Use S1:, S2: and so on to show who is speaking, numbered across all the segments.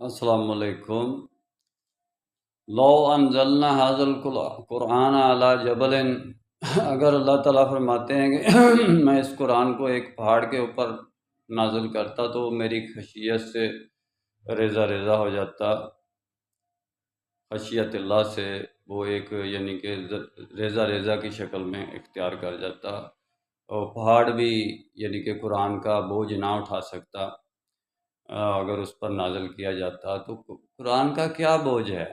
S1: السلام علیکم۔ لو انزلنا حاضل قرآن علی جبل، اگر اللہ تعالیٰ فرماتے ہیں کہ میں اس قرآن کو ایک پہاڑ کے اوپر نازل کرتا تو میری خشیت سے ریزہ ریزہ ہو جاتا، خشیت اللہ سے وہ ایک یعنی کہ ریزہ ریزہ کی شکل میں اختیار کر جاتا، اور پہاڑ بھی یعنی کہ قرآن کا بوجھ نہ اٹھا سکتا اگر اس پر نازل کیا جاتا۔ تو قرآن کا کیا بوجھ ہے؟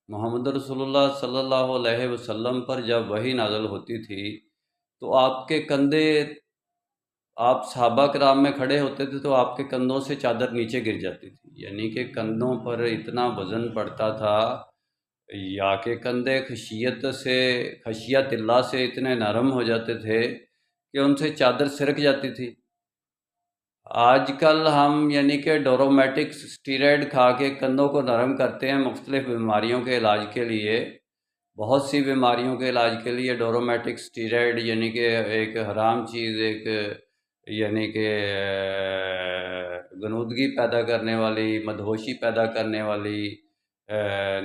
S1: محمد رسول اللہ صلی اللہ علیہ وسلم پر جب وحی نازل ہوتی تھی تو آپ کے کندھے، آپ صحابہ کرام میں کھڑے ہوتے تھے تو آپ کے کندھوں سے چادر نیچے گر جاتی تھی، یعنی کہ کندھوں پر اتنا وزن پڑتا تھا، یا کہ کندھے خشیت اللہ سے اتنے نرم ہو جاتے تھے کہ ان سے چادر سرک جاتی تھی۔ آج کل ہم یعنی کہ ڈورومیٹک اسٹیرائڈ کھا کے کندھوں کو نرم کرتے ہیں مختلف بیماریوں کے علاج کے لیے، بہت سی بیماریوں کے علاج کے لیے ڈورومیٹک اسٹیرائڈ یعنی کہ ایک حرام چیز، ایک یعنی کہ غنودگی پیدا کرنے والی، مدہوشی پیدا کرنے والی،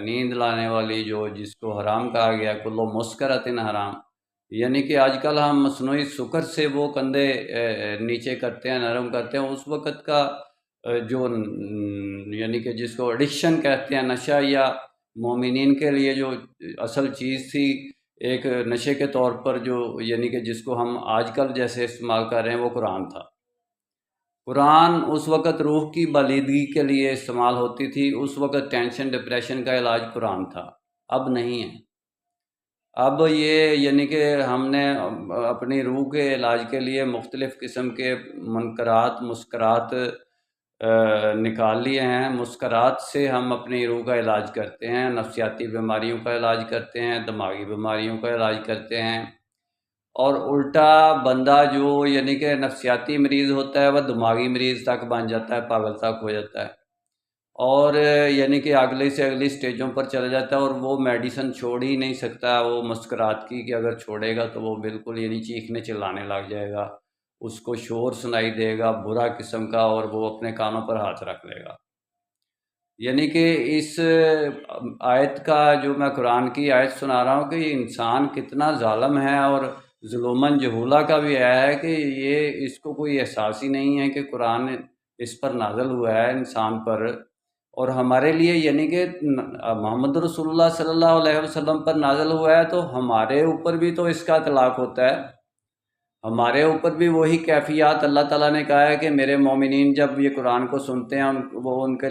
S1: نیند لانے والی، جس کو حرام کہا گیا، کلو مسکرۃ حرام، یعنی کہ آج کل ہم مصنوعی سکر سے وہ کندھے نیچے کرتے ہیں، نرم کرتے ہیں۔ اس وقت کا جو یعنی کہ جس کو ایڈکشن کہتے ہیں، نشہ، یا مومنین کے لیے جو اصل چیز تھی ایک نشے کے طور پر، جو یعنی کہ جس کو ہم آج کل جیسے استعمال کر رہے ہیں، وہ قرآن تھا۔ قرآن اس وقت روح کی بالیدگی کے لیے استعمال ہوتی تھی، اس وقت ٹینشن ڈپریشن کا علاج قرآن تھا، اب نہیں ہے۔ اب یہ یعنی کہ ہم نے اپنی روح کے علاج کے لیے مختلف قسم کے منکرات، مسکرات نکال لیے ہیں۔ مسکرات سے ہم اپنی روح کا علاج کرتے ہیں، نفسیاتی بیماریوں کا علاج کرتے ہیں، دماغی بیماریوں کا علاج کرتے ہیں، اور الٹا بندہ جو یعنی کہ نفسیاتی مریض ہوتا ہے وہ دماغی مریض تک بن جاتا ہے، پاگل تک ہو جاتا ہے، اور یعنی کہ اگلی سے اگلی سٹیجوں پر چلا جاتا ہے، اور وہ میڈیسن چھوڑ ہی نہیں سکتا وہ مسکرات کی، کہ اگر چھوڑے گا تو وہ بالکل یعنی چیخنے چلانے لگ جائے گا، اس کو شور سنائی دے گا برا قسم کا، اور وہ اپنے کانوں پر ہاتھ رکھ لے گا۔ یعنی کہ اس آیت کا، جو میں قرآن کی آیت سنا رہا ہوں، کہ یہ انسان کتنا ظالم ہے، اور ظلماً جہولہ کا بھی آیا ہے کہ یہ اس کو کوئی احساس ہی نہیں ہے کہ قرآن اس پر نازل ہوا ہے انسان پر، اور ہمارے لیے یعنی کہ محمد رسول اللہ صلی اللہ علیہ وسلم پر نازل ہوا ہے، تو ہمارے اوپر بھی تو اس کا اطلاق ہوتا ہے، ہمارے اوپر بھی وہی کیفیات اللہ تعالیٰ نے کہا ہے کہ میرے مومنین جب یہ قرآن کو سنتے ہیں وہ ان کے